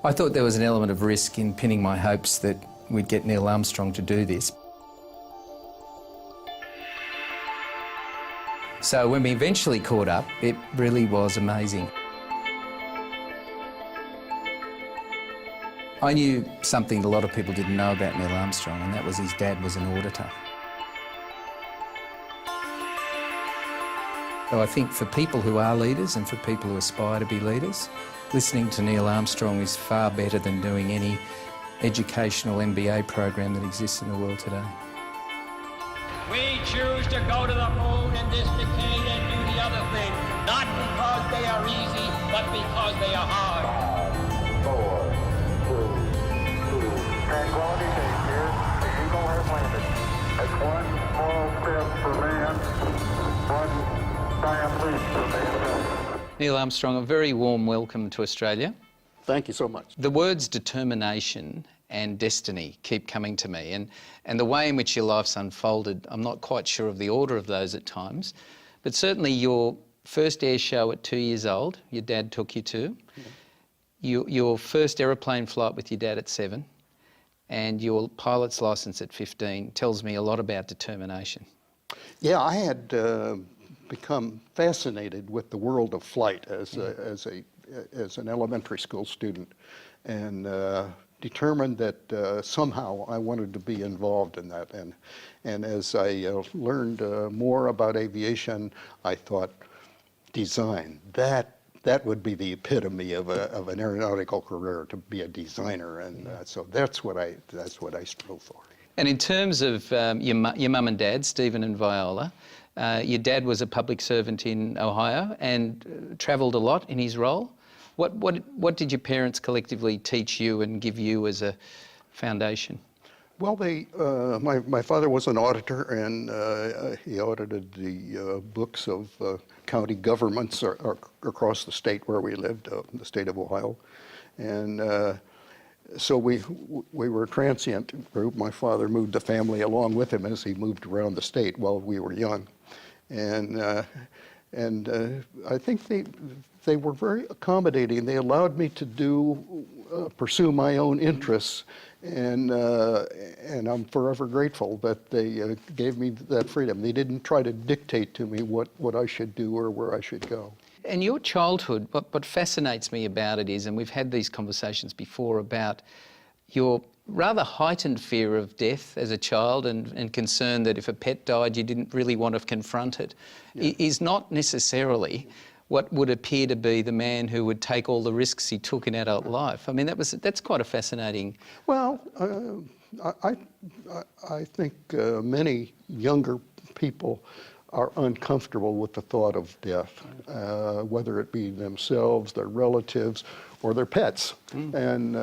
I thought there was an element of risk in pinning my hopes that we'd get Neil Armstrong to do this. So when we eventually caught up, it really was amazing. I knew something a lot of people didn't know about Neil Armstrong, and that was his dad was an auditor. So I think for people who are leaders and for people who aspire to be leaders, listening to Neil Armstrong is far better than doing any educational MBA program that exists in the world today. We choose to go to the moon in this decade and do the other thing, not because they are easy, but because they are hard. 5, 4, 3, 2, tranquility base here. The Eagle has landed. That's one small step for man, one giant leap for mankind. Neil Armstrong, a very warm welcome to Australia. Thank you so much. The words determination and destiny keep coming to me, and the way in which your life's unfolded, I'm not quite sure of the order of those at times, but certainly your first air show at 2 years old, your dad took you to, your first aeroplane flight with your dad at 7, and your pilot's licence at 15 tells me a lot about determination. Yeah, I had become fascinated with the world of flight as an elementary school student, and determined that somehow I wanted to be involved in that. And as I learned more about aviation, I thought design, that would be the epitome of an aeronautical career, to be a designer, and so that's what I strove for. And in terms of your mum and dad, Stephen and Viola, your dad was a public servant in Ohio and travelled a lot in his role. What did your parents collectively teach you and give you as a foundation? Well, my father was an auditor, and he audited the books of county governments across the state where we lived, the state of Ohio. And so we were a transient group. My father moved the family along with him as he moved around the state while we were young. And I think they were very accommodating. They allowed me to pursue my own interests, and I'm forever grateful that they gave me that freedom. They didn't try to dictate to me what I should do or where I should go. And your childhood, what fascinates me about it is, and we've had these conversations before about your rather heightened fear of death as a child, and concern that if a pet died you didn't really want to confront it, is not necessarily what would appear to be the man who would take all the risks he took in adult life. I mean, that's quite a fascinating... Well, I think many younger people are uncomfortable with the thought of death, whether it be themselves, their relatives, or their pets. And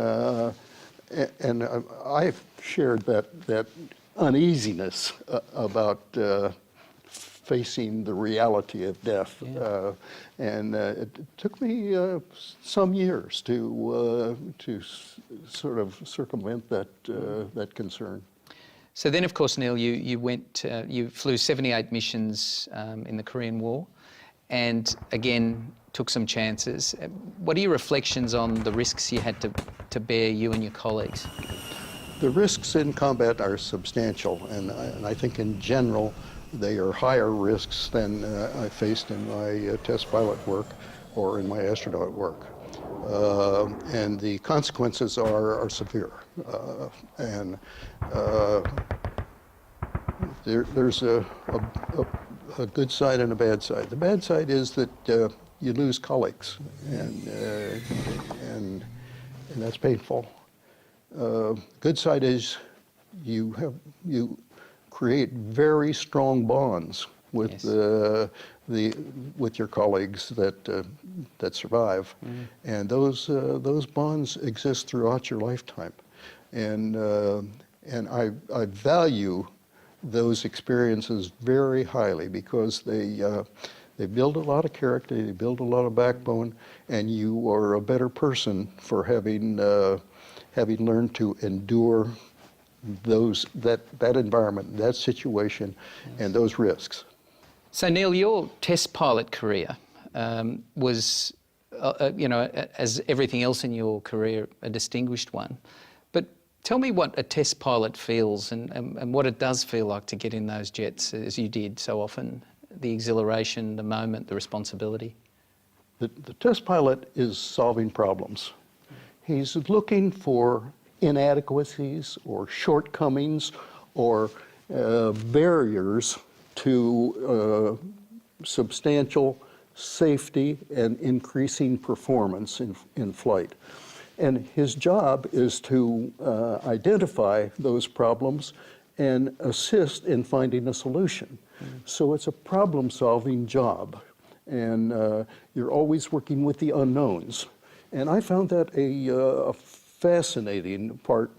I've shared that uneasiness about facing the reality of death. And it took me some years to sort of circumvent that concern. So then, of course, Neil, you flew 78 missions in the Korean War, and again took some chances. What are your reflections on the risks you had to bear, you and your colleagues? The risks in combat are substantial, and I think in general they are higher risks than I faced in my test pilot work or in my astronaut work. And the consequences are severe. There's a good side and a bad side. The bad side is that you lose colleagues, and that's painful. Good side is you create very strong bonds with with your colleagues that survive, and those bonds exist throughout your lifetime, and I value those experiences very highly because they build a lot of character, they build a lot of backbone, and you are a better person for having learned to endure that environment, that situation, and those risks. So Neil, your test pilot career was as everything else in your career, a distinguished one. But tell me what a test pilot feels and what it does feel like to get in those jets, as you did so often, the exhilaration, the moment, the responsibility. The test pilot is solving problems. He's looking for inadequacies or shortcomings or barriers to substantial safety and increasing performance in flight. And his job is to identify those problems and assist in finding a solution. So it's a problem-solving job. And you're always working with the unknowns. And I found that a fascinating part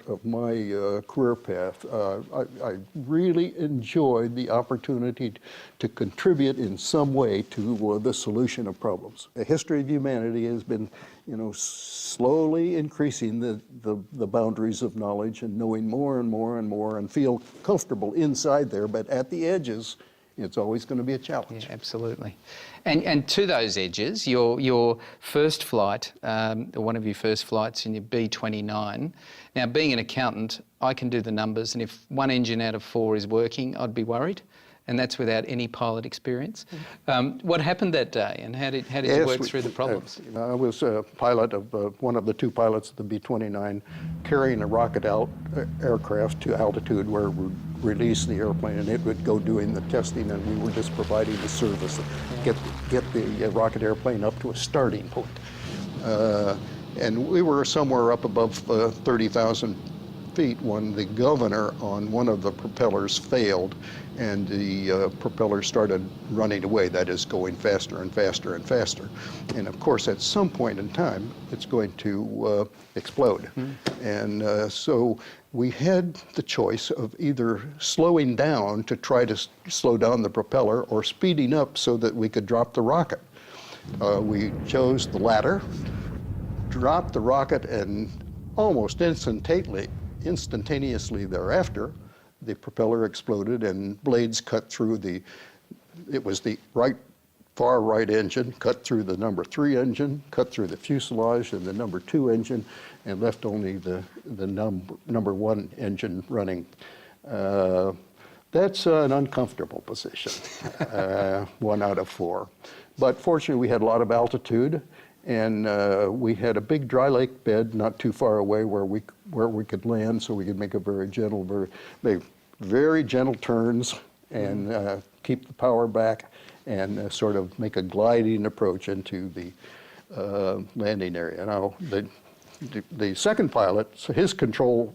of my career path. I really enjoyed the opportunity to contribute in some way to the solution of problems. The history of humanity has been, slowly increasing the boundaries of knowledge and knowing more and more and more and feel comfortable inside there, but at the edges, it's always going to be a challenge. Yeah, absolutely. And to those edges, your first flight, one of your first flights in your B-29, now being an accountant, I can do the numbers, and if one engine out of 4 is working, I'd be worried, and that's without any pilot experience. What happened that day, and how did you work through the problems? I was a pilot of one of the 2 pilots of the B-29, carrying a rocket aircraft to altitude where we release the airplane, and it would go doing the testing, and we were just providing the service, get the rocket airplane up to a starting point. And we were somewhere up above 30,000 feet when the governor on one of the propellers failed, and the propeller started running away, that is, going faster and faster and faster. And of course, at some point in time, it's going to explode. And so we had the choice of either slowing down to try to slow down the propeller or speeding up so that we could drop the rocket. We chose the latter, dropped the rocket, and almost instantaneously thereafter, the propeller exploded and blades cut through it was the far right engine, cut through the number 3 engine, cut through the fuselage and the number 2 engine, and left only the number 1 engine running. That's an uncomfortable position, 1 out of 4. But fortunately, we had a lot of altitude, and we had a big dry lake bed not too far away where we could land, so we could make a very gentle, very gentle turns and keep the power back and sort of make a gliding approach into the landing area. Now, the second pilot, so his control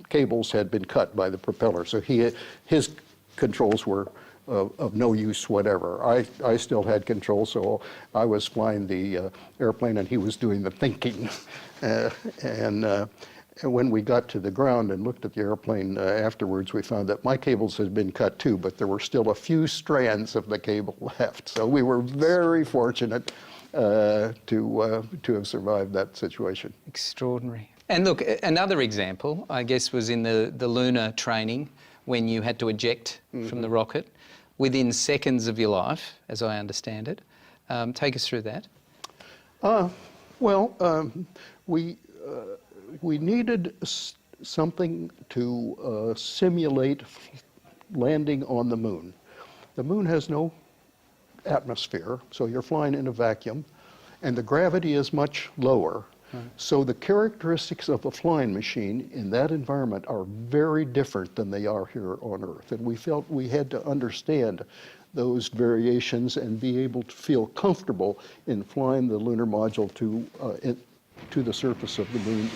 cables had been cut by the propeller, so his controls were of no use whatever. I still had control, so I was flying the airplane and he was doing the thinking. And when we got to the ground and looked at the airplane afterwards, we found that my cables had been cut too, but there were still a few strands of the cable left. So we were very fortunate to have survived that situation. Extraordinary. And look, another example, I guess, was in the lunar training when you had to eject from the rocket within seconds of your life, as I understand it. Take us through that. We needed something to simulate landing on the moon. The moon has no atmosphere, so you're flying in a vacuum, and the gravity is much lower. So the characteristics of a flying machine in that environment are very different than they are here on Earth. And we felt we had to understand those variations and be able to feel comfortable in flying the lunar module to the surface of the moon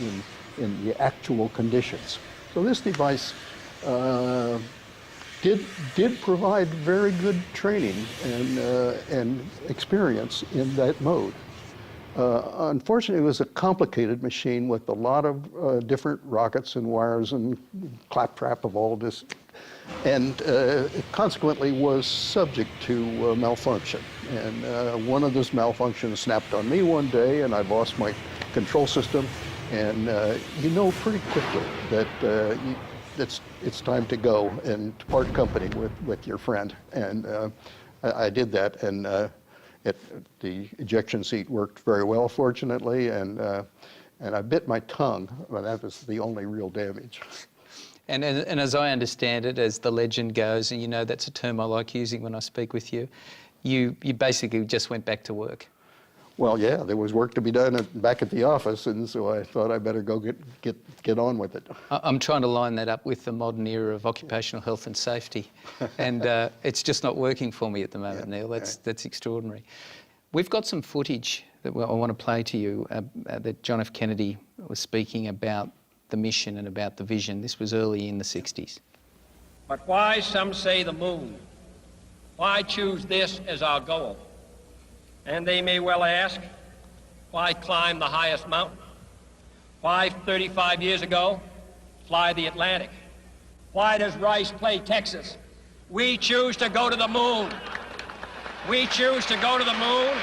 in the actual conditions. So this device did provide very good training and experience in that mode. Unfortunately, it was a complicated machine with a lot of different rockets and wires and claptrap of all this, and it consequently was subject to malfunction. And one of those malfunctions snapped on me one day, and I lost my control system. And you know pretty quickly that it's time to go and to part company with your friend. And I did that, and The ejection seat worked very well, fortunately, and I bit my tongue, but that was the only real damage. And as I understand it, as the legend goes, and you know that's a term I like using when I speak with you, you basically just went back to work. Well, yeah, there was work to be done back at the office, and so I thought I better go get on with it. I'm trying to line that up with the modern era of occupational health and safety, and it's just not working for me at the moment, Neil. That's extraordinary. We've got some footage that I want to play to you that John F. Kennedy was speaking about the mission and about the vision. This was early in the 60s. But why, some say, the moon? Why choose this as our goal? And they may well ask, why climb the highest mountain? Why, 35 years ago, fly the Atlantic? Why does Rice play Texas? We choose to go to the moon. We choose to go to the moon.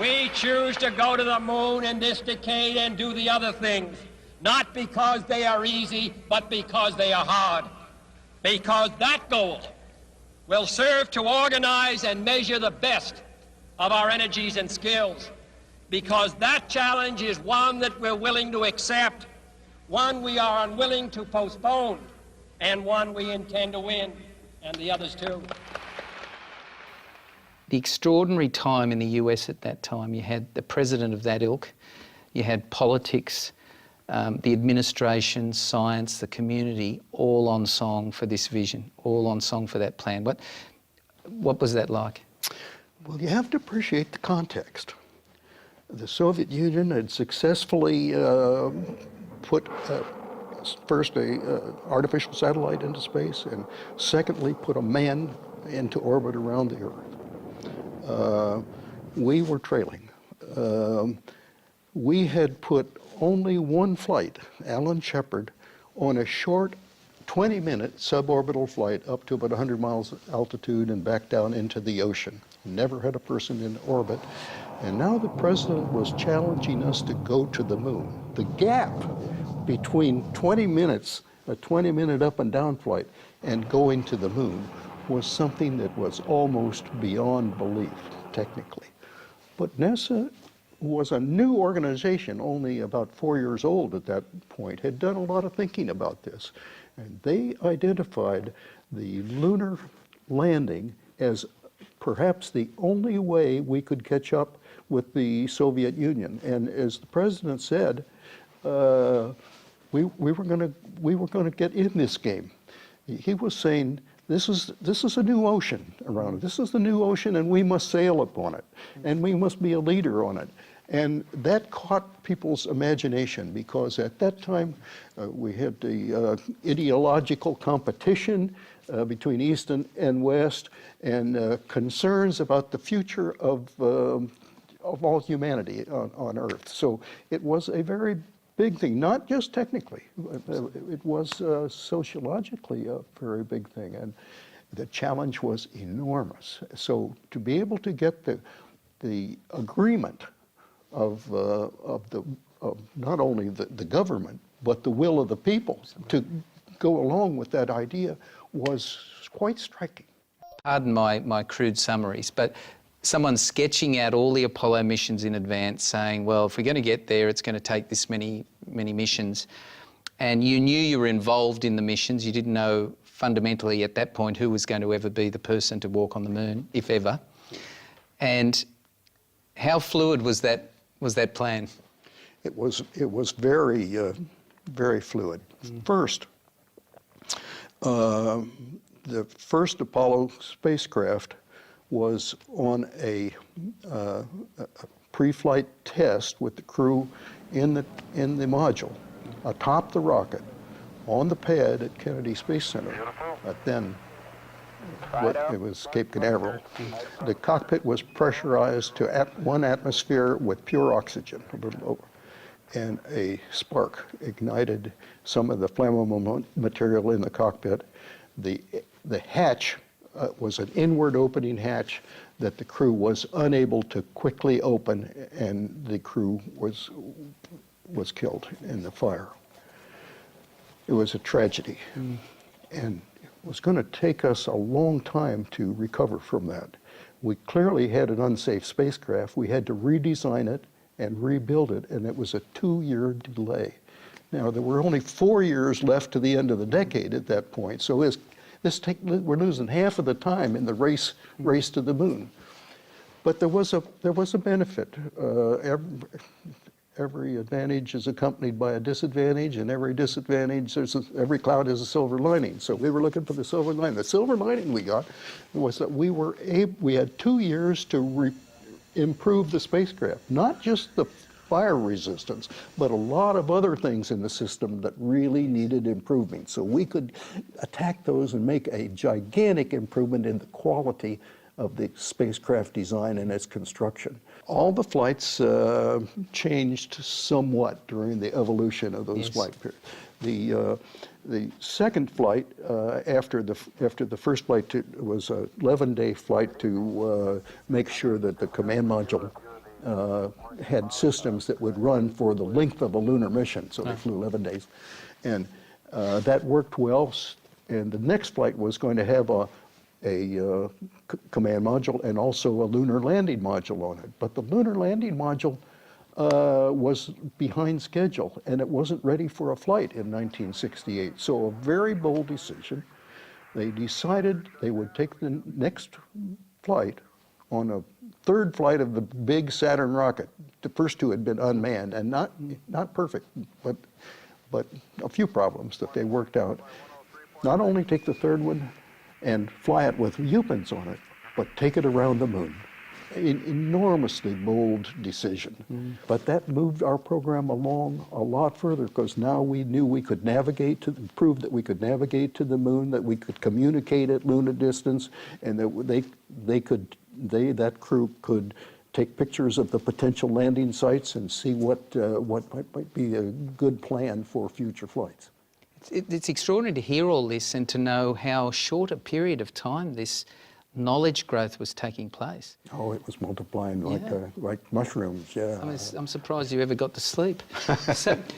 We choose to go to the moon in this decade and do the other things, not because they are easy, but because they are hard. Because that goal will serve to organize and measure the best of our energies and skills. Because that challenge is one that we're willing to accept, one we are unwilling to postpone, and one we intend to win, and the others too. The extraordinary time in the US at that time, you had the president of that ilk, you had politics, the administration, science, the community, all on song for this vision, all on song for that plan. What was that like? Well, you have to appreciate the context. The Soviet Union had successfully put first a artificial satellite into space, and secondly put a man into orbit around the Earth. We were trailing. We had put only one flight, Alan Shepard, on a short 20-minute suborbital flight up to about 100 miles altitude and back down into the ocean. Never had a person in orbit. And now the president was challenging us to go to the moon. The gap between 20 minutes, a 20-minute up and down flight, and going to the moon was something that was almost beyond belief, technically. But NASA was a new organization, only about 4 years old at that point, had done a lot of thinking about this. And they identified the lunar landing as perhaps the only way we could catch up with the Soviet Union. And as the president said, we were going to get in this game. He was saying, this is a new ocean around it. This is the new ocean, and we must sail upon it, and we must be a leader on it. And that caught people's imagination, because at that time we had the ideological competition between East and West, and concerns about the future of all humanity on Earth. So it was a very big thing, not just technically. It was sociologically a very big thing, and the challenge was enormous. So to be able to get the agreement of not only the government, but the will of the people to go along with that idea was quite striking. Pardon my crude summaries, but someone's sketching out all the Apollo missions in advance, saying, well, if we're going to get there, it's going to take this many missions. And you knew you were involved in the missions. You didn't know fundamentally at that point who was going to ever be the person to walk on the moon, if ever. And how fluid was that plan? It was very, very fluid. First, the first Apollo spacecraft was on a pre-flight test with the crew in the module, atop the rocket, on the pad at Kennedy Space Center. But then, it was Cape Canaveral. The cockpit was pressurized to 1 atmosphere with pure oxygen, a little over. And a spark ignited some of the flammable material in the cockpit. The hatch was an inward opening hatch that the crew was unable to quickly open, and the crew was killed in the fire. It was a tragedy. And it was going to take us a long time to recover from that. We clearly had an unsafe spacecraft. We had to redesign it and rebuild it, and it was a 2-year delay. Now, there were only 4 years left to the end of the decade at that point, so we're losing half of the time in the race to the moon. But there was a benefit. Every advantage is accompanied by a disadvantage, and every disadvantage, every cloud has a silver lining. So we were looking for the silver lining. The silver lining we got was that we had 2 years to improve the spacecraft, not just the fire resistance, but a lot of other things in the system that really needed improving. So we could attack those and make a gigantic improvement in the quality of the spacecraft design and its construction. All the flights changed somewhat during the evolution of those flight periods. The second flight after the first flight was an 11-day flight to make sure that the command module had systems that would run for the length of a lunar mission. So they flew 11 days, and that worked well. And the next flight was going to have a command module and also a lunar landing module on it. But the lunar landing module was behind schedule, and it wasn't ready for a flight in 1968. So a very bold decision. They decided they would take the next flight on a third flight of the big Saturn rocket. The first two had been unmanned and not perfect, but a few problems that they worked out. Not only take the third one and fly it with humans on it, but take it around the moon. An enormously bold decision. But that moved our program along a lot further, because now we knew we could navigate proved that we could navigate to the moon, that we could communicate at lunar distance, and that that crew could take pictures of the potential landing sites and see what might be a good plan for future flights. It's extraordinary to hear all this and to know how short a period of time this knowledge growth was taking place. Oh, it was multiplying like mushrooms. Yeah. I'm surprised you ever got to sleep.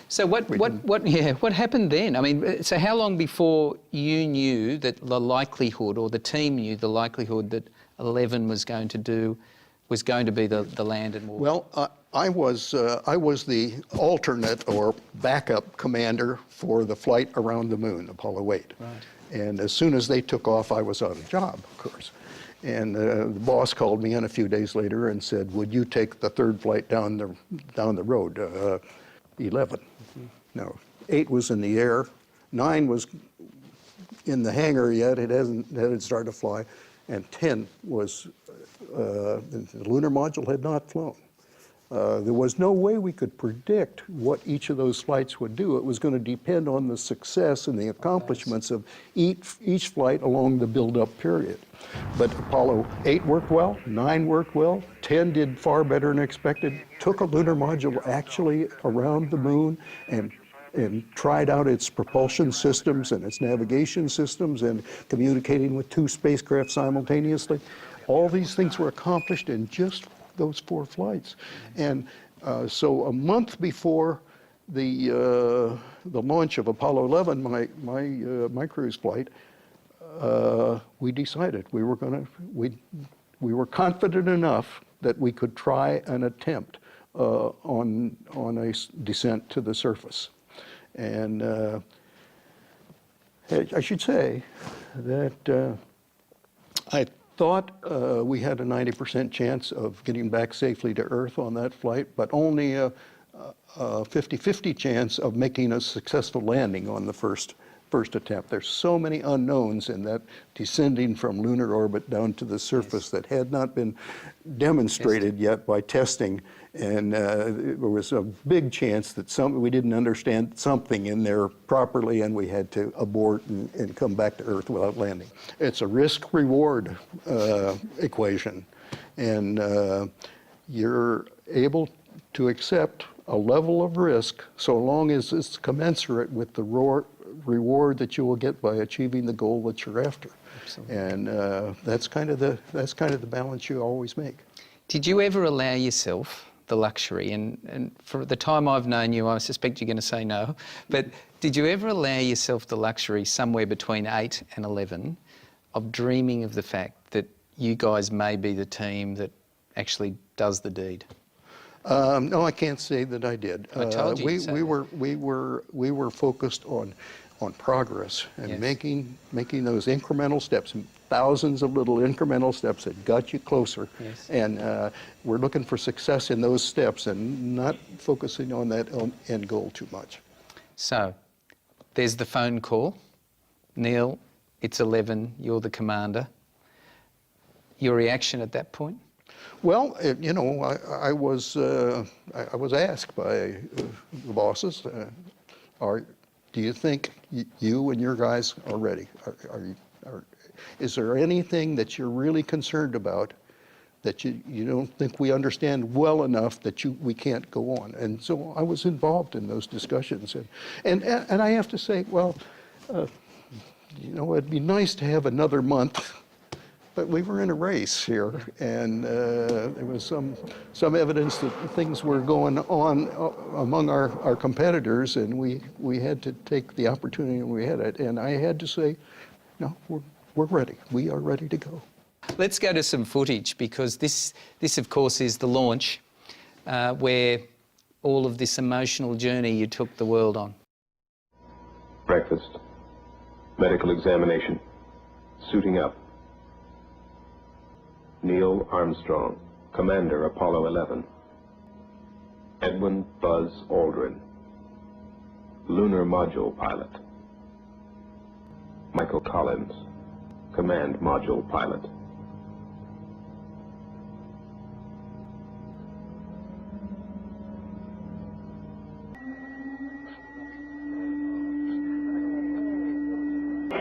So what happened then? I mean, so how long before you knew that the likelihood, or the team knew the likelihood, that 11 was going to be the land and war? Well, I was the alternate or backup commander for the flight around the moon, Apollo 8. Right. And as soon as they took off, I was on the job, of course. And the boss called me in a few days later and said, "Would you take the third flight down the road?" 11. No, 8 was in the air. 9 was in the hangar yet. It hadn't started to fly. And 10 was, the lunar module had not flown. There was no way we could predict what each of those flights would do. It was going to depend on the success and the accomplishments of each flight along the build-up period. But Apollo 8 worked well, 9 worked well, 10 did far better than expected, took a lunar module actually around the moon and tried out its propulsion systems and its navigation systems and communicating with 2 spacecraft simultaneously. All these things were accomplished in just those 4 flights. And so a month before the launch of Apollo 11, my cruise flight, we decided we were confident enough that we could try an attempt on a descent to the surface. And I should say that I thought we had a 90% chance of getting back safely to Earth on that flight, but only a 50-50 chance of making a successful landing on the first attempt. There's so many unknowns in that descending from lunar orbit down to the surface that had not been demonstrated yet by testing, and there was a big chance that we didn't understand something in there properly, and we had to abort and come back to Earth without landing. It's a risk-reward equation, and you're able to accept a level of risk so long as it's commensurate with the reward that you will get by achieving the goal that you're after. Absolutely. And that's kind of the balance you always make. Did you ever allow yourself, the luxury, and for the time I've known you, I suspect you're going to say no, but did you ever allow yourself the luxury somewhere between 8 and 11 of dreaming of the fact that you guys may be the team that actually does the deed? No, I can't say that I did. I told you you'd say we were focused on progress and Yes. making those incremental steps, thousands of little incremental steps that got you closer. Yes. And we're looking for success in those steps and not focusing on that end goal too much. So, there's the phone call. Neil, it's 11, you're the commander. Your reaction at that point? Well, you know, I was asked by the bosses, do you think you and your guys are ready? Is there anything that you're really concerned about that you don't think we understand well enough that we can't go on? And so I was involved in those discussions, and I have to say, well, you know, it'd be nice to have another month. But we were in a race here, and there was some evidence that things were going on among our competitors, and we had to take the opportunity we had it. And I had to say, no, we're ready. We are ready to go. Let's go to some footage, because this of course is the launch where all of this emotional journey you took the world on. Breakfast, medical examination, suiting up. Neil Armstrong, Commander Apollo 11. Edwin Buzz Aldrin, Lunar Module Pilot. Michael Collins, Command Module Pilot.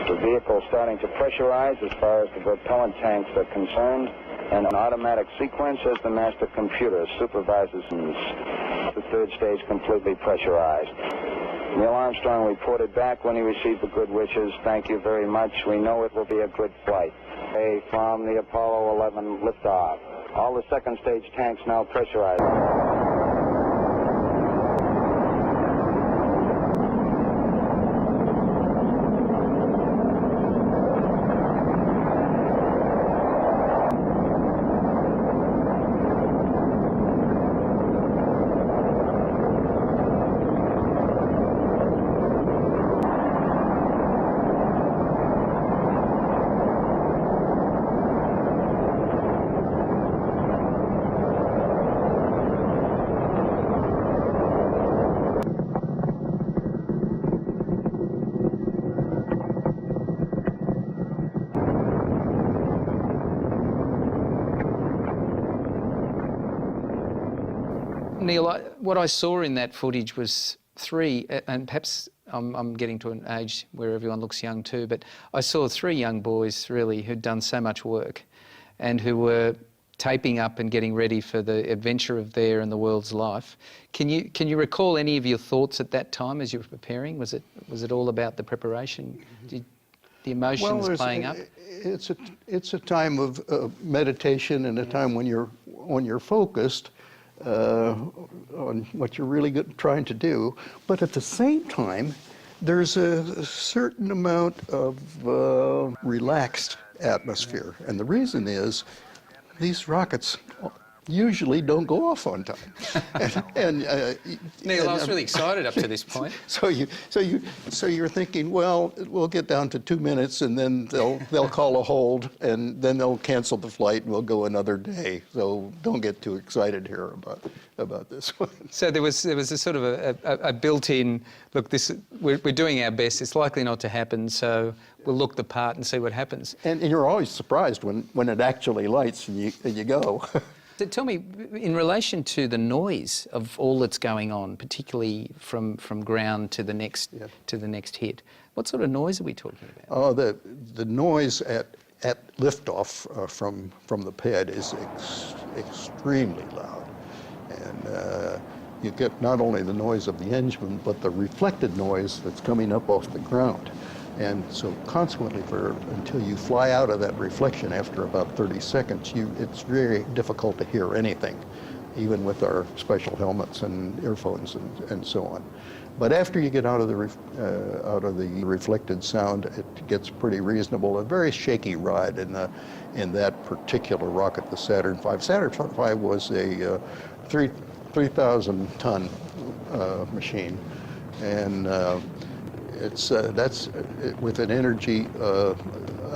The vehicle starting to pressurize as far as the propellant tanks are concerned, and an automatic sequence as the master computer supervises the third stage completely pressurized. Neil Armstrong reported back when he received the good wishes. Thank you very much. We know it will be a good flight. Hey, from the Apollo 11 liftoff. All the second stage tanks now pressurized. Neil, what I saw in that footage was three, and perhaps I'm getting to an age where everyone looks young too, but I saw three young boys really who'd done so much work and who were taping up and getting ready for the adventure of their and the world's life. Can you recall any of your thoughts at that time as you were preparing? Was it all about the preparation? Did the emotions playing up? It's a time of meditation and a time when you're focused on what you're really trying to do, but at the same time, there's a certain amount of relaxed atmosphere, and the reason is these rockets usually don't go off on time. Neil, I was really excited up to this point. So you're thinking, well, we'll get down to 2 minutes, and then they'll call a hold, and then they'll cancel the flight, and we'll go another day. So don't get too excited here about this one. So there was a sort of a built-in look. We're doing our best. It's likely not to happen, so we'll look the part and see what happens. And you're always surprised when it actually lights and you go. So tell me, in relation to the noise of all that's going on, particularly from ground to the next hit, what sort of noise are we talking about? Oh, the noise at liftoff from the pad is extremely loud, and you get not only the noise of the engine, but the reflected noise that's coming up off the ground. And so consequently, until you fly out of that reflection after about 30 seconds, it's very difficult to hear anything. even with our special helmets and earphones and so on. But after you get out of the reflected sound, it gets pretty reasonable. A very shaky ride in that particular rocket, the Saturn V. Saturn V was a 3,000-ton machine, and that's with an energy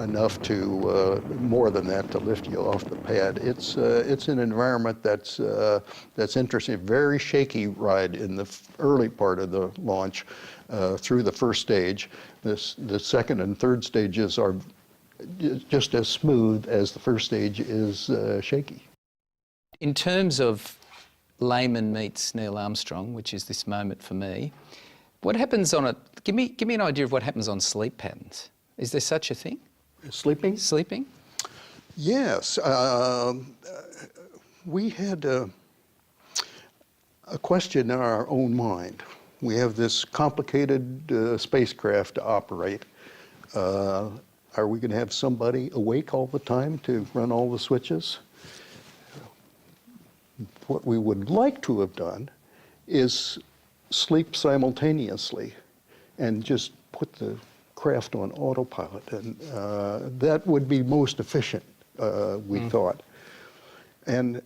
enough to more than that to lift you off the pad. It's an environment that's interesting. Very shaky ride in the early part of the launch through the first stage. The second and third stages are just as smooth as the first stage is shaky. In terms of layman meets Neil Armstrong, which is this moment for me, what happens on a? Give me an idea of what happens on sleep patterns. Is there such a thing? Sleeping? Sleeping? Yes. We had a question in our own mind. We have this complicated spacecraft to operate. Are we going to have somebody awake all the time to run all the switches? What we would like to have done is sleep simultaneously and just put the craft on autopilot, and that would be most efficient, we thought. And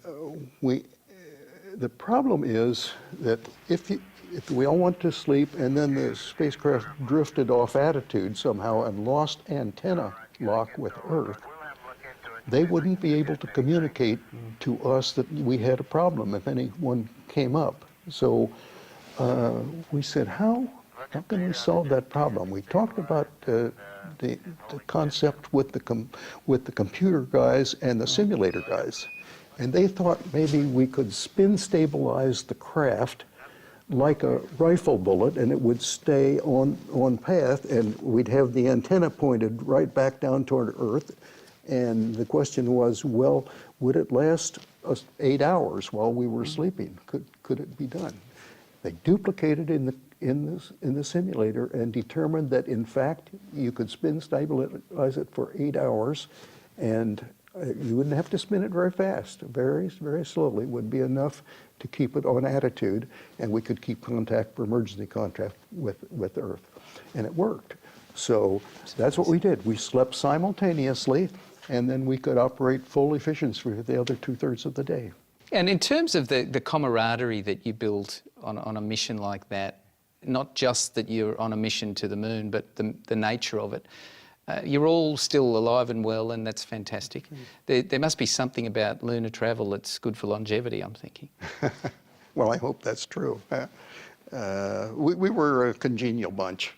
the problem is that if we all went to sleep and then the spacecraft drifted off attitude somehow and lost antenna lock with Earth, they wouldn't be able to communicate to us that we had a problem if anyone came up. So we said, how can we solve that problem? We talked about the concept with the computer guys and the simulator guys, and they thought maybe we could spin stabilize the craft like a rifle bullet, and it would stay on path, and we'd have the antenna pointed right back down toward Earth. And the question was, well, would it last us 8 hours while we were sleeping? Could it be done? They duplicated in the simulator and determined that in fact you could spin stabilize it for 8 hours, and you wouldn't have to spin it very fast. Very, very slowly would be enough to keep it on attitude, and we could keep emergency contact with Earth, and it worked. So that's what we did. We slept simultaneously, and then we could operate full efficiency for the other 2/3 of the day. And in terms of the camaraderie that you build on a mission like that, not just that you're on a mission to the moon, but the nature of it, you're all still alive and well, and that's fantastic. There must be something about lunar travel that's good for longevity, I'm thinking. Well, I hope that's true. We were a congenial bunch,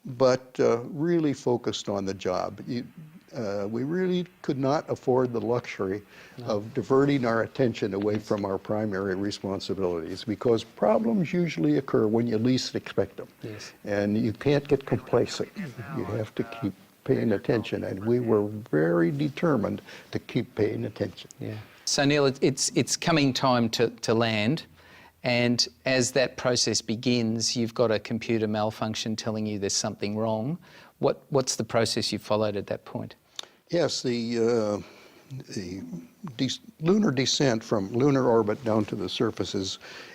but really focused on the job. We really could not afford the luxury of diverting our attention away from our primary responsibilities, because problems usually occur when you least expect them. Yes. And you can't get complacent. You have to keep paying attention, and we were very determined to keep paying attention. Yeah. So Neil, it's coming time to land, and as that process begins, you've got a computer malfunction telling you there's something wrong. What's the process you followed at that point? Yes, the lunar descent from lunar orbit down to the surface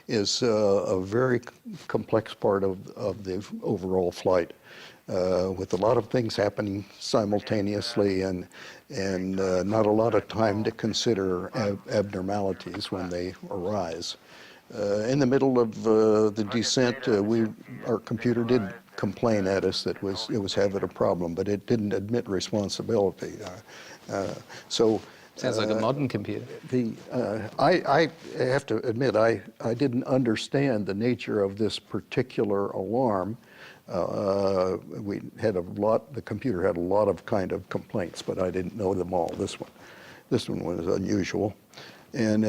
is a very complex part of the overall flight, with a lot of things happening simultaneously and not a lot of time to consider abnormalities when they arise. In the middle of the descent, our computer did complain at us that it was having a problem, but it didn't admit responsibility. Sounds like a modern computer. I have to admit, I didn't understand the nature of this particular alarm. We had the computer had a lot of kind of complaints, but I didn't know them all. This one was unusual. And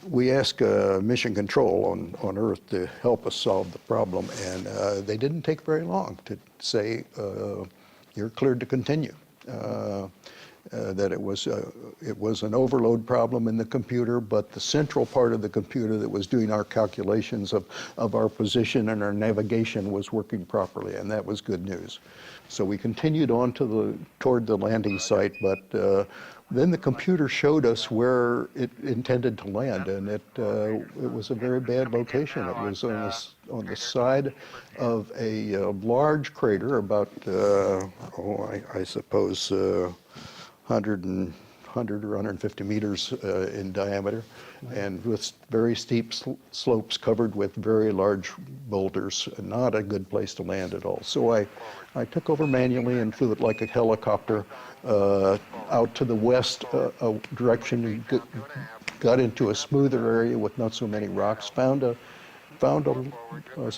we asked Mission Control on Earth to help us solve the problem, and they didn't take very long to say, you're cleared to continue. that it was an overload problem in the computer, but the central part of the computer that was doing our calculations of our position and our navigation was working properly, and that was good news. So we continued on toward the landing site, but then the computer showed us where it intended to land, and it was a very bad location. It was on the side of a large crater, about I suppose 100 or 150 meters in diameter, and with very steep slopes covered with very large boulders. Not a good place to land at all. So I took over manually and flew it like a helicopter out to the west direction, got into a smoother area with not so many rocks, found a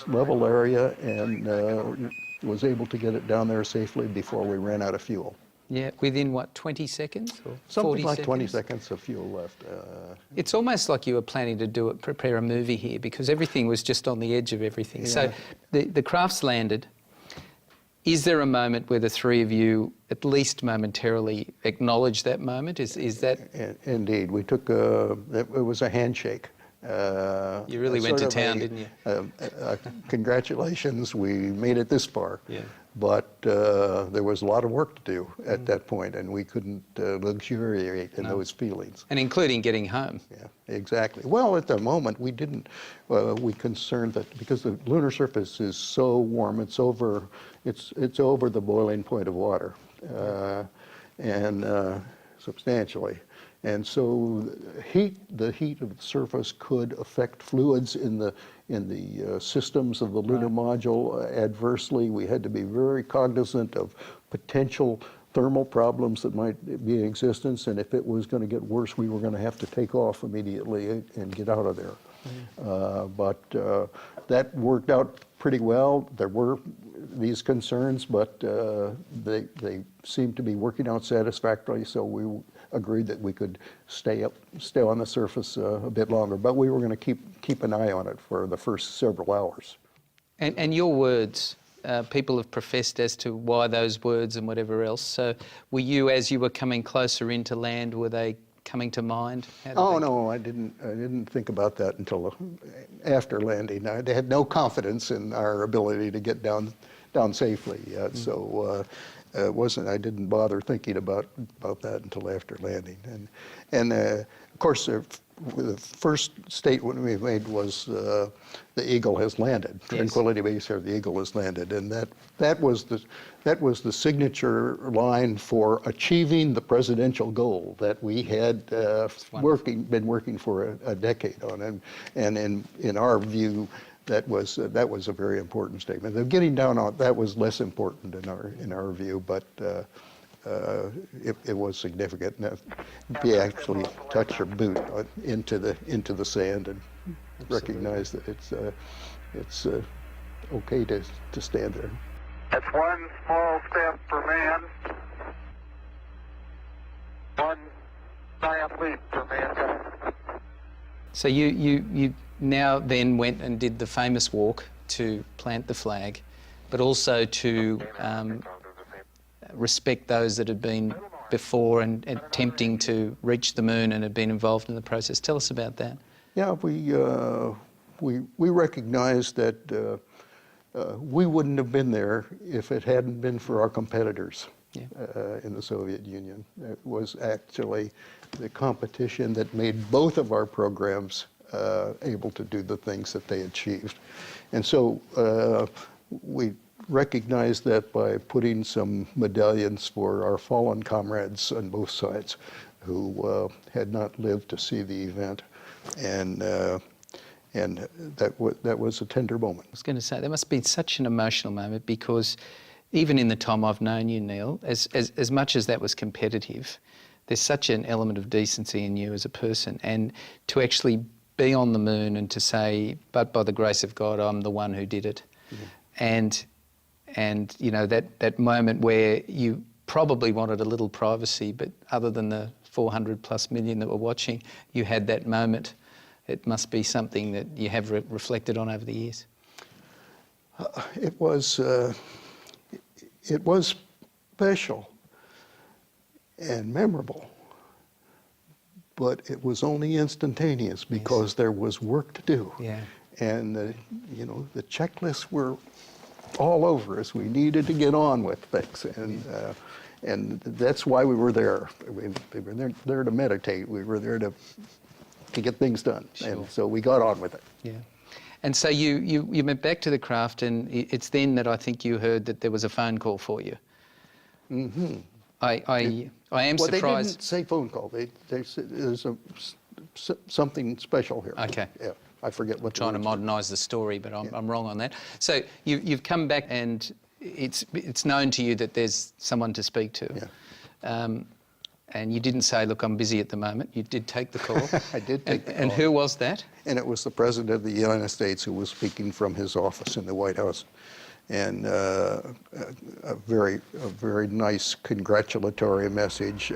level area, and was able to get it down there safely before we ran out of fuel. Yeah, within what, 20 seconds or 40 Something like seconds? 20 seconds of fuel left. It's almost like you were planning to prepare a movie here, because everything was just on the edge of everything. Yeah. So the craft's landed. Is there a moment where the three of you, at least momentarily, acknowledge that moment? Is that... Indeed, we took it was a handshake. You really went to town, didn't you? Congratulations, we made it this far. Yeah. But there was a lot of work to do at that point, and we couldn't luxuriate in those feelings. And including getting home. Yeah, exactly. Well, at the moment, we didn't. We concerned that because the lunar surface is so warm, it's over the boiling point of water, and substantially. And so the heat of the surface could affect fluids in the systems of the lunar module adversely. We had to be very cognizant of potential thermal problems that might be in existence, and if it was going to get worse, we were going to have to take off immediately and get out of there. But that worked out pretty well. There were these concerns, but they seemed to be working out satisfactorily, so we agreed that we could stay on the surface a bit longer, but we were going to keep an eye on it for the first several hours. And your words, people have professed as to why those words and whatever else. So were you, as you were coming closer into land, were they coming to mind? No, I didn't think about that until after landing. I had no confidence in our ability to get down safely yet, so I didn't bother thinking about that until after landing. And of course, the first statement we made was the Eagle has landed. Yes. Tranquility Base here, the Eagle has landed, and that was the signature line for achieving the presidential goal that we had been working for a decade on, and in our view, that was a very important statement. The getting down on that was less important in our view, but it was significant. We actually touch your boot into the sand and recognize that it's okay to stand there. That's one small step for man, one giant leap for mankind. So you now then went and did the famous walk to plant the flag, but also to respect those that had been before and attempting to reach the moon and had been involved in the process. Tell us about that. Yeah, we recognized that we wouldn't have been there if it hadn't been for our competitors. Yeah. In the Soviet Union. It was actually the competition that made both of our programs able to do the things that they achieved. And so we recognized that by putting some medallions for our fallen comrades on both sides who had not lived to see the event. And that was a tender moment. I was going to say, there must have been such an emotional moment, because even in the time I've known you, Neil, as much as that was competitive, there's such an element of decency in you as a person, and to actually be on the moon and to say, but by the grace of God, I'm the one who did it. Yeah. And you know, that moment where you probably wanted a little privacy, but other than the 400+ million that were watching, you had that moment. It must be something that you have reflected on over the years. It was special. and memorable. But it was only instantaneous because there was work to do. Yeah. And the checklists were all over us. We needed to get on with things, and that's why we were there. We were there to meditate. We were there to get things done, and so we got on with it. Yeah. And so you went back to the craft, and it's then that I think you heard that there was a phone call for you. Mm-hmm. I am Well, surprised. they didn't say phone call. They said there's something special here. Okay. Yeah, I forget what. Trying to modernise the story, but I'm wrong on that. So you've come back, and it's known to you that there's someone to speak to. Yeah. And you didn't say, look, I'm busy at the moment. You did take the call. I did take the call. And who was that? And it was the President of the United States who was speaking from his office in the White House. And a very nice congratulatory message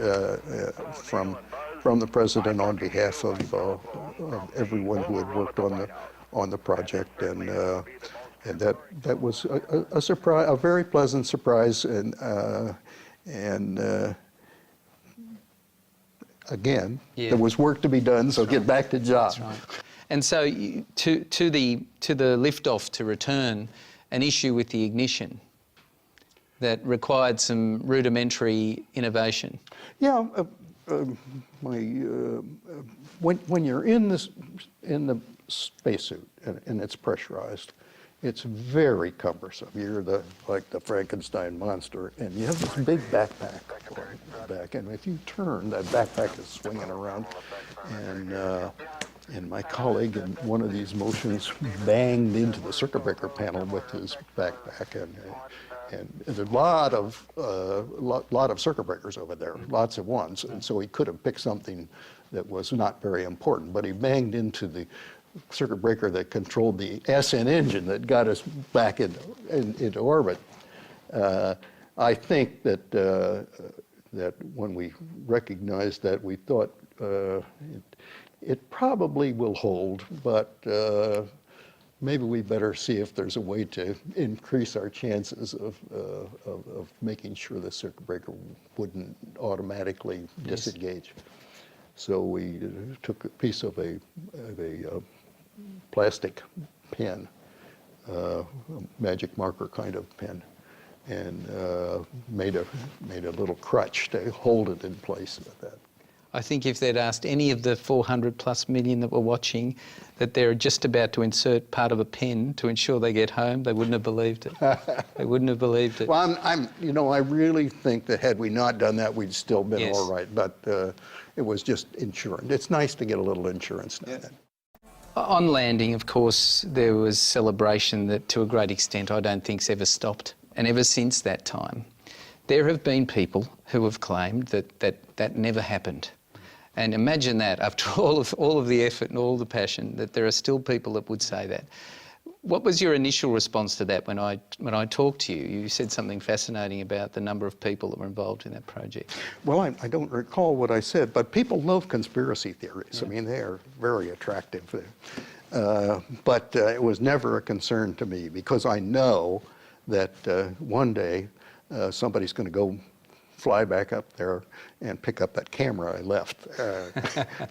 from the President on behalf of everyone who had worked on the project. And that was a surprise, a very pleasant surprise. And again, there was work to be done, so get back to job. That's right. And so to the liftoff to return, an issue with the ignition that required some rudimentary innovation. Yeah, when you're in the spacesuit and it's pressurized, it's very cumbersome. You're like the Frankenstein monster, and you have this big backpack on the back, and if you turn, that backpack is swinging around, and my colleague in one of these motions banged into the circuit breaker panel with his backpack, and there's a lot of circuit breakers over there, lots of ones, and so he could have picked something that was not very important, but he banged into the circuit breaker that controlled the SN engine that got us back into orbit. I think that when we recognized that, we thought it probably will hold, but maybe we better see if there's a way to increase our chances of making sure the circuit breaker wouldn't automatically disengage. So we took a piece of a plastic pen, a magic marker kind of pen, and made a little crutch to hold it in place with that. I think if they'd asked any of the 400+ million that were watching that they're just about to insert part of a pen to ensure they get home, they wouldn't have believed it. They wouldn't have believed it. Well, I really think that had we not done that, we'd still been all right. But it was just insurance. It's nice to get a little insurance now. Yeah. On landing, of course, there was celebration that, to a great extent, I don't think's ever stopped. And ever since that time, there have been people who have claimed that never happened. And imagine that, after all of the effort and all the passion, that there are still people that would say that. What was your initial response to that when I talked to you? You said something fascinating about the number of people that were involved in that project. Well, I don't recall what I said, but people love conspiracy theories. Yeah. I mean, they are very attractive. But it was never a concern to me, because I know that one day somebody's going to go fly back up there and pick up that camera I left.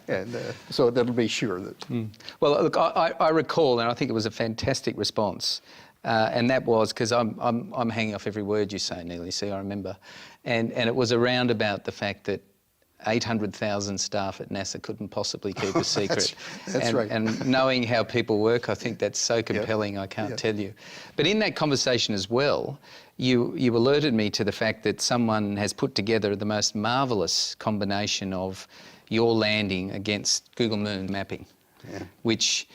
And so that'll be sure that... Well, look, I recall, and I think it was a fantastic response, and that was, because I'm hanging off every word you say, Neely, see, I remember, and it was around about the fact that 800,000 staff at NASA couldn't possibly keep a secret. That's right. And knowing how people work, I think that's so compelling, I can't tell you. But in that conversation as well, you alerted me to the fact that someone has put together the most marvellous combination of your landing against Google Moon mapping, which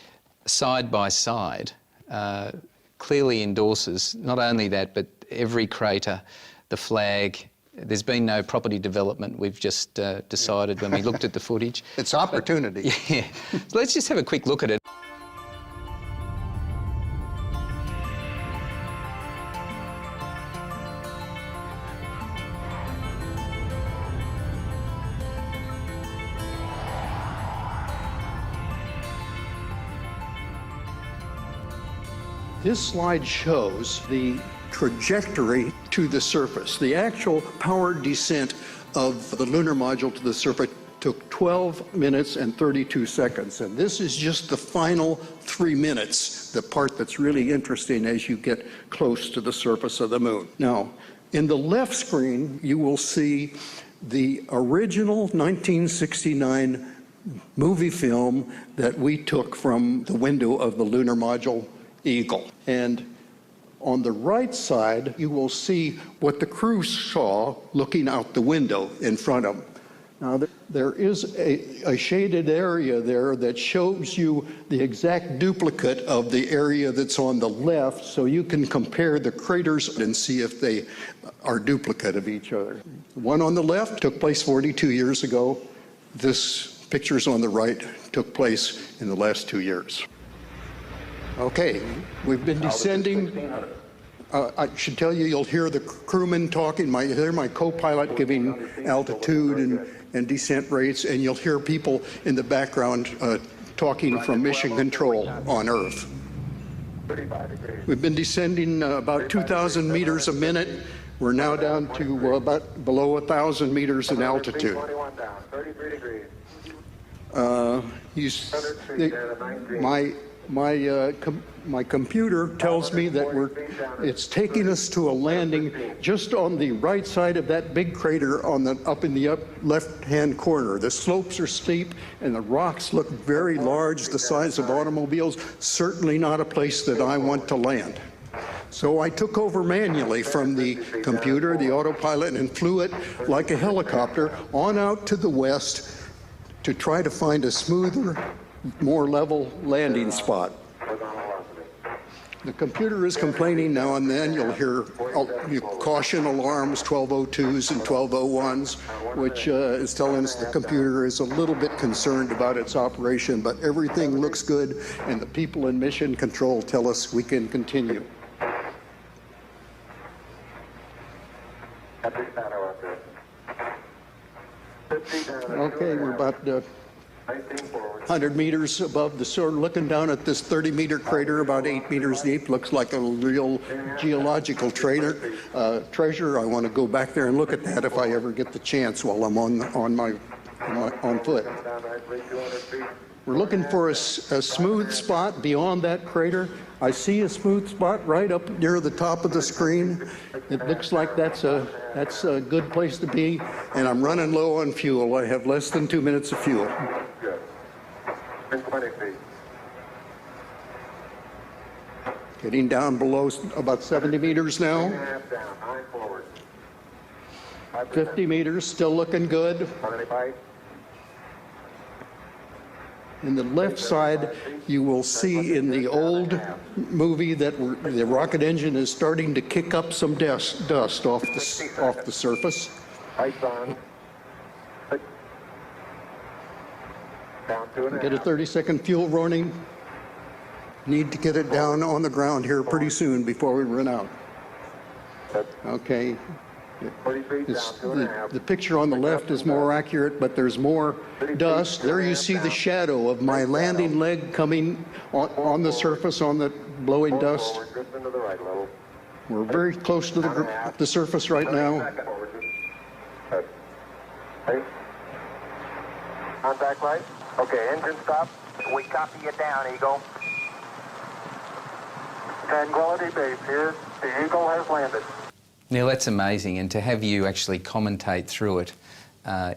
side by side clearly endorses not only that, but every crater, the flag. There's been no property development. We've just decided when we looked at the footage. It's opportunity. Yeah. So let's just have a quick look at it. This slide shows the trajectory to the surface. The actual powered descent of the lunar module to the surface took 12 minutes and 32 seconds. And this is just the final 3 minutes, the part that's really interesting as you get close to the surface of the moon. Now, in the left screen, you will see the original 1969 movie film that we took from the window of the lunar module Eagle. And on the right side, you will see what the crew saw looking out the window in front of them. Now, there is a shaded area there that shows you the exact duplicate of the area that's on the left, so you can compare the craters and see if they are duplicate of each other. The one on the left took place 42 years ago. This pictures on the right took place in the last 2 years. Okay, we've been descending. I should tell you, you'll hear the crewmen talking. They're my co-pilot giving altitude and descent rates, and you'll hear people in the background talking from mission control on Earth. We've been descending about 2,000 meters a minute. We're now down to about below 1,000 meters in altitude. My computer tells me that it's taking us to a landing just on the right side of that big crater up in the left-hand corner. The slopes are steep and the rocks look very large, the size of automobiles. Certainly not a place that I want to land. So I took over manually from the computer, the autopilot, and flew it like a helicopter on out to the west to try to find a smoother, more level landing spot. The computer is complaining now and then. You'll hear caution alarms, 1202s and 1201s, which is telling us the computer is a little bit concerned about its operation, but everything looks good, and the people in mission control tell us we can continue. Okay, we're about 100 meters above the soil, looking down at this 30-meter crater, about 8 meters deep. Looks like a real geological treasure. I want to go back there and look at that if I ever get the chance while I'm on foot. We're looking for a smooth spot beyond that crater. I see a smooth spot right up near the top of the screen. It looks like that's a good place to be, and I'm running low on fuel. I have less than 2 minutes of fuel. Getting down below about 70 meters now. 50 meters, still looking good. In the left side, you will see in the old movie that the rocket engine is starting to kick up some dust off the surface. Get a 30-second fuel warning. Need to get it down on the ground here pretty soon before we run out. Okay. The picture on the left is more accurate, but there's more dust. There you see the shadow of my landing leg coming on the surface on the blowing dust. We're very close to the surface right now. Contact light. Okay, engine stop. We copy you down, Eagle. Tranquility Base here. The Eagle has landed. Neil, that's amazing, and to have you actually commentate through it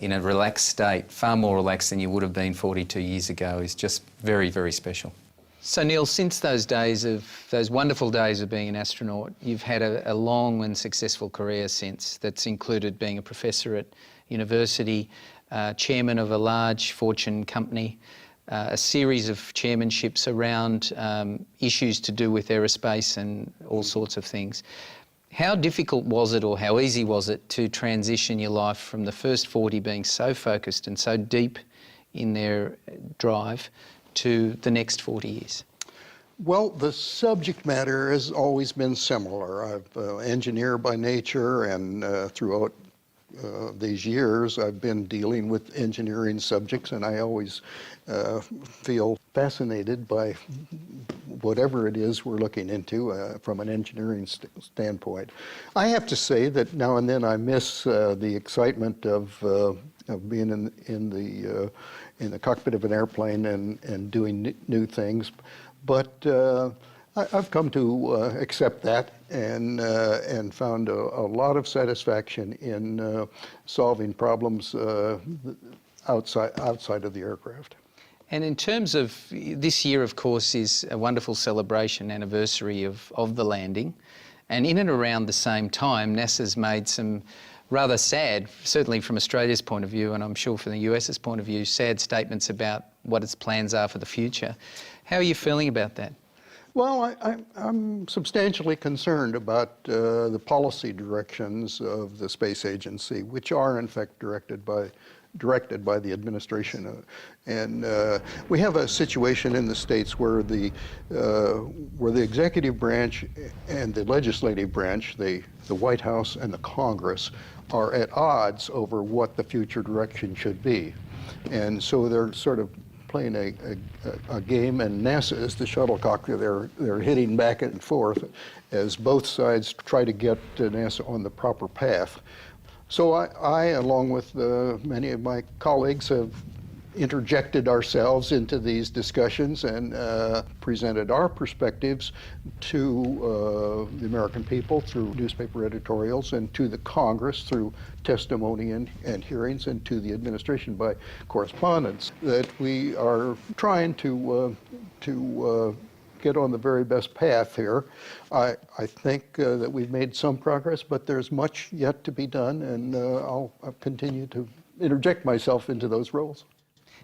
in a relaxed state, far more relaxed than you would have been 42 years ago, is just very, very special. So Neil, since those wonderful days of being an astronaut, you've had a long and successful career since that's included being a professor at university, chairman of a large Fortune company, a series of chairmanships around issues to do with aerospace and all sorts of things. How difficult was it, or how easy was it, to transition your life from the first 40 being so focused and so deep in their drive to the next 40 years? Well, the subject matter has always been similar. I'm an engineer by nature, and throughout these years I've been dealing with engineering subjects, and I always feel fascinated by whatever it is we're looking into from an engineering standpoint. I have to say that now and then I miss the excitement of being in the cockpit of an airplane and doing new things, but I've come to accept that and found a lot of satisfaction in solving problems outside of the aircraft. And in terms of this year, of course, is a wonderful celebration anniversary of the landing. And in and around the same time, NASA's made some rather sad, certainly from Australia's point of view, and I'm sure from the US's point of view, sad statements about what its plans are for the future. How are you feeling about that? Well, I'm substantially concerned about the policy directions of the space agency, which are in fact directed by the administration, and we have a situation in the states where the executive branch and the legislative branch, the White House and the Congress, are at odds over what the future direction should be, and so they're sort of playing a game, and NASA is the shuttlecock. They're hitting back and forth as both sides try to get NASA on the proper path. So I along with many of my colleagues, have interjected ourselves into these discussions and presented our perspectives to the American people through newspaper editorials, and to the Congress through testimony and hearings, and to the administration by correspondence, that we are trying to get on the very best path here. I think that we've made some progress, but there's much yet to be done, and I'll continue to interject myself into those roles.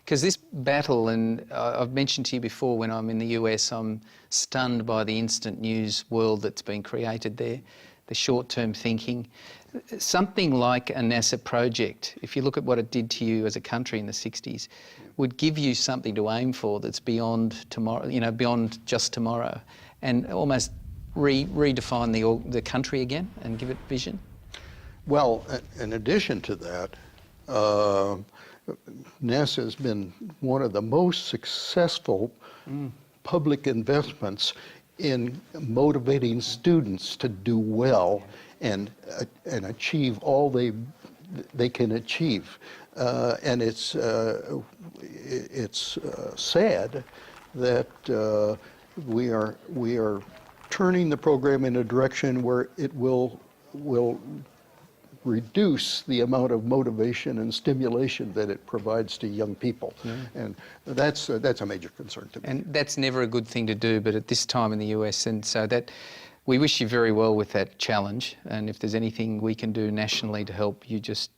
Because this battle, and I've mentioned to you before, when I'm in the US, I'm stunned by the instant news world that's been created there, the short-term thinking. Something like a NASA project, if you look at what it did to you as a country in the 60s, would give you something to aim for that's beyond tomorrow, you know, beyond just tomorrow, and almost redefine the country again and give it vision. Well, in addition to that, NASA has been one of the most successful public investments in motivating students to do well and achieve all they can achieve. And it's sad that we are turning the program in a direction where it will reduce the amount of motivation and stimulation that it provides to young people. And that's a major concern to me. And that's never a good thing to do, but at this time in the US, and so that we wish you very well with that challenge, and if there's anything we can do nationally to help, you just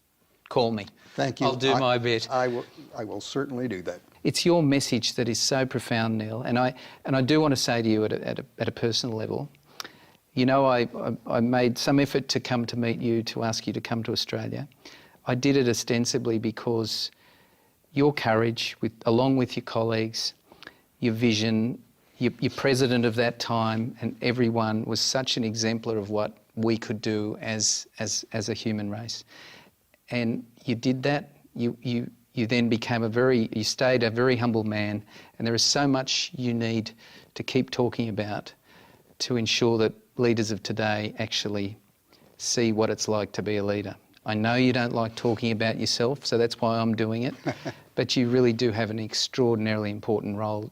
call me. Thank you. I'll do my bit. I will certainly do that. It's your message that is so profound, Neil, and I do want to say to you at a personal level, you know, I made some effort to come to meet you, to ask you to come to Australia. I did it ostensibly because your courage, along with your colleagues, your vision, your president of that time, and everyone was such an exemplar of what we could do as a human race. And you did that. You then became you stayed a very humble man, and there is so much you need to keep talking about to ensure that leaders of today actually see what it's like to be a leader. I know you don't like talking about yourself, so that's why I'm doing it, but you really do have an extraordinarily important role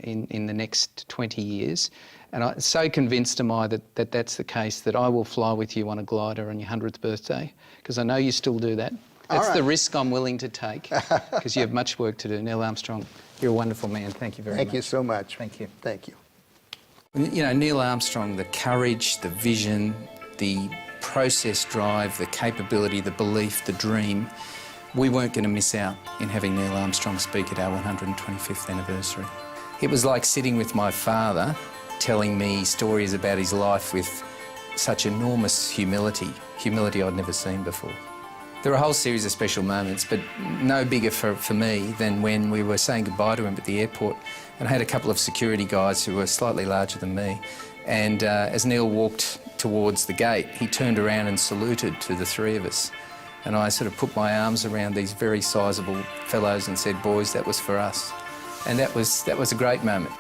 in the next 20 years. And I'm so convinced am I that that's the case, that I will fly with you on a glider on your 100th birthday, because I know you still do that. That's the risk I'm willing to take, because you have much work to do. Neil Armstrong, you're a wonderful man. Thank you very much. Thank you so much. Thank you. Thank you. You know, Neil Armstrong, the courage, the vision, the process drive, the capability, the belief, the dream, we weren't going to miss out in having Neil Armstrong speak at our 125th anniversary. It was like sitting with my father, telling me stories about his life with such enormous humility I'd never seen before. There were a whole series of special moments, but no bigger for me than when we were saying goodbye to him at the airport, and I had a couple of security guys who were slightly larger than me, and as Neil walked towards the gate, he turned around and saluted to the three of us, and I sort of put my arms around these very sizable fellows and said, "Boys, that was for us." And that was a great moment.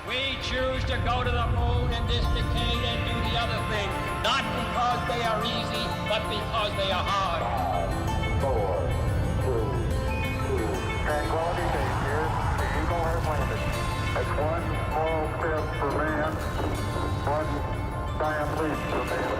We choose to go to the moon in this decade and do the other thing, not because they are easy, but because they are hard. 5, 4, 3, 2. Tranquility Base here. The Eagle has landed. That's one small step for man, one giant leap for mankind.